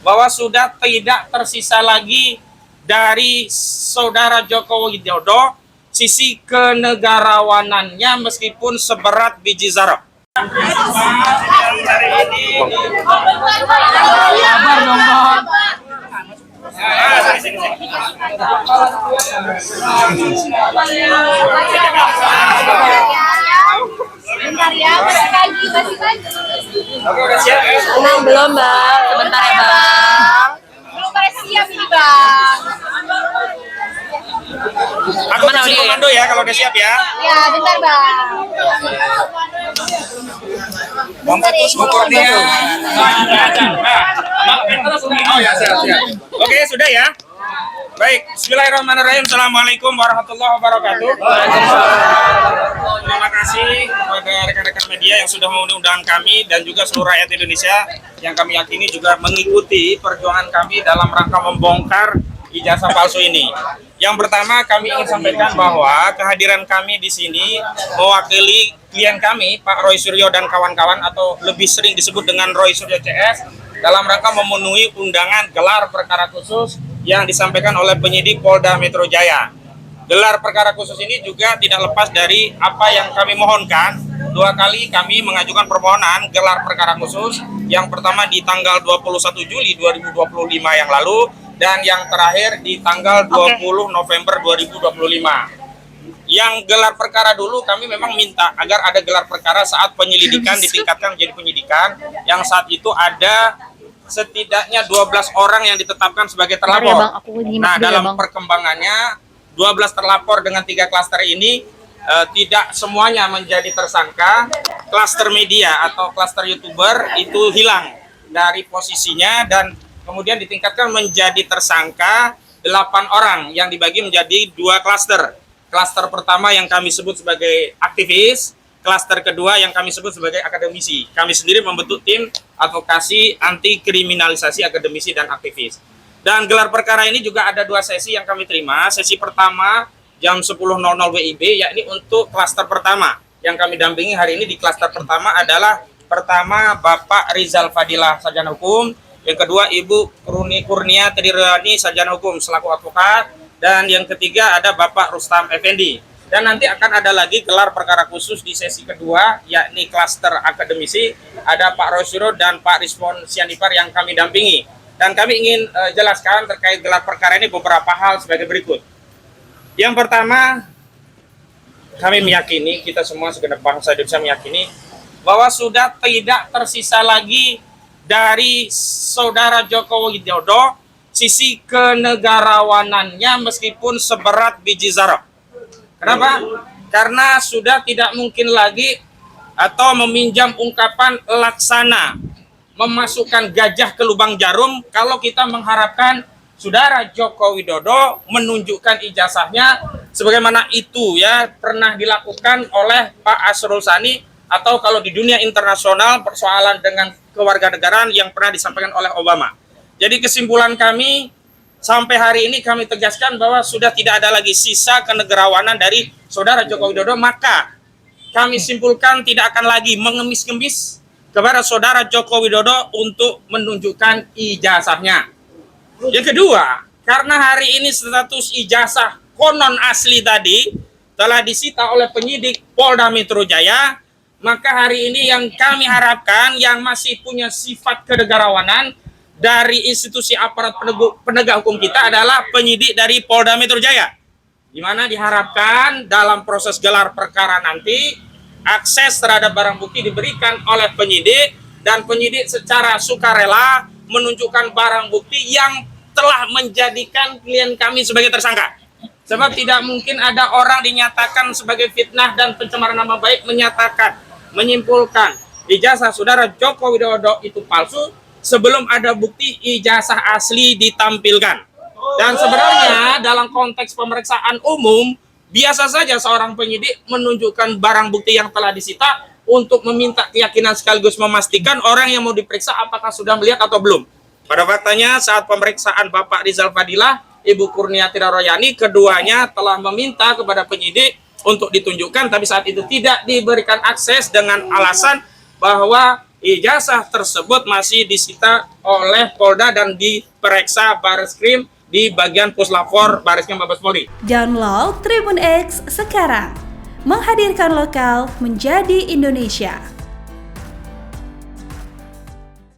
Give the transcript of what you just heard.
bahwa sudah tidak tersisa lagi dari saudara Joko Widodo sisi kenegarawanannya meskipun seberat biji zarah. Bentar ya, masih pagi. Oke, udah siap ya? Belum, Bang. Sebentar ya, Bang. Belum pada siap ini, Bang. Aku kasih komando ya kalau udah siap ya. Ya, bentar, Bang. Bentar ya, ukurnya. Oh ya, siap. Oke, sudah ya. Baik, bismillahirrahmanirrahim. Assalamualaikum warahmatullahi wabarakatuh. Terima kasih kepada rekan-rekan media yang sudah mengundang kami dan juga seluruh rakyat Indonesia yang kami yakini juga mengikuti perjuangan kami dalam rangka membongkar ijazah palsu ini. Yang pertama kami ingin sampaikan bahwa kehadiran kami di sini mewakili klien kami Pak Roy Suryo dan kawan-kawan atau lebih sering disebut dengan Roy Suryo CS dalam rangka memenuhi undangan gelar perkara khusus yang disampaikan oleh penyidik Polda Metro Jaya. Gelar perkara khusus ini juga tidak lepas dari apa yang kami mohonkan. 2 kali kami mengajukan permohonan gelar perkara khusus. Yang pertama di tanggal 21 Juli 2025 yang lalu dan yang terakhir di tanggal 20 November 2025. Yang gelar perkara dulu kami memang minta agar ada gelar perkara saat penyelidikan ditingkatkan menjadi penyidikan yang saat itu ada setidaknya 12 orang yang ditetapkan sebagai terlapor. Nah, dalam perkembangannya 12 terlapor dengan 3 klaster ini tidak semuanya menjadi tersangka. Klaster media atau klaster YouTuber itu hilang dari posisinya dan kemudian ditingkatkan menjadi tersangka 8 orang yang dibagi menjadi 2 klaster. Klaster pertama yang kami sebut sebagai aktivis, klaster kedua yang kami sebut sebagai akademisi. Kami sendiri membentuk tim advokasi anti kriminalisasi akademisi dan aktivis. Dan gelar perkara ini juga ada 2 sesi yang kami terima. Sesi pertama jam 10.00 WIB, yakni untuk klaster pertama. Yang kami dampingi hari ini di klaster pertama adalah pertama Bapak Rizal Fadilah, sarjana hukum. Yang kedua Ibu Kurnia Triryani, sarjana hukum selaku advokat. Dan yang ketiga ada Bapak Rustam Effendi. Dan nanti akan ada lagi gelar perkara khusus di sesi kedua, yakni klaster akademisi. Ada Pak Roy Suryo dan Pak Rizwan Sianipar yang kami dampingi. Dan kami ingin jelaskan terkait gelar perkara ini beberapa hal sebagai berikut. Yang pertama, kami meyakini, kita semua segenap bangsa Indonesia meyakini, bahwa sudah tidak tersisa lagi dari saudara Joko Widodo sisi kenegarawanannya meskipun seberat biji zarah. Kenapa? Karena sudah tidak mungkin lagi atau meminjam ungkapan laksana memasukkan gajah ke lubang jarum kalau kita mengharapkan saudara Joko Widodo menunjukkan ijazahnya sebagaimana itu ya pernah dilakukan oleh Pak Asrul Sani atau kalau di dunia internasional persoalan dengan kewarganegaraan yang pernah disampaikan oleh Obama. Jadi kesimpulan kami sampai hari ini kami tegaskan bahwa sudah tidak ada lagi sisa kenegarawanan dari saudara Joko Widodo, maka kami simpulkan tidak akan lagi mengemis-ngemis kepada saudara Joko Widodo untuk menunjukkan ijazahnya. Yang kedua, karena hari ini status ijazah konon asli tadi telah disita oleh penyidik Polda Metro Jaya, maka hari ini yang kami harapkan yang masih punya sifat kenegarawanan dari institusi aparat penegak hukum kita adalah penyidik dari Polda Metro Jaya, di mana diharapkan dalam proses gelar perkara nanti akses terhadap barang bukti diberikan oleh penyidik dan penyidik secara sukarela menunjukkan barang bukti yang telah menjadikan klien kami sebagai tersangka. Sebab tidak mungkin ada orang dinyatakan sebagai fitnah dan pencemaran nama baik menyimpulkan ijazah saudara Joko Widodo itu palsu sebelum ada bukti ijazah asli ditampilkan. Dan sebenarnya dalam konteks pemeriksaan umum, biasa saja seorang penyidik menunjukkan barang bukti yang telah disita untuk meminta keyakinan sekaligus memastikan orang yang mau diperiksa apakah sudah melihat atau belum. Pada faktanya saat pemeriksaan Bapak Rizal Fadilah, Ibu Kurnia Triryani, keduanya telah meminta kepada penyidik untuk ditunjukkan, tapi saat itu tidak diberikan akses dengan alasan bahwa ijazah tersebut masih disita oleh Polda dan diperiksa Bareskrim di bagian Puslapor Bareskrim Mabes Polri. Download Tribun X sekarang, menghadirkan lokal menjadi Indonesia.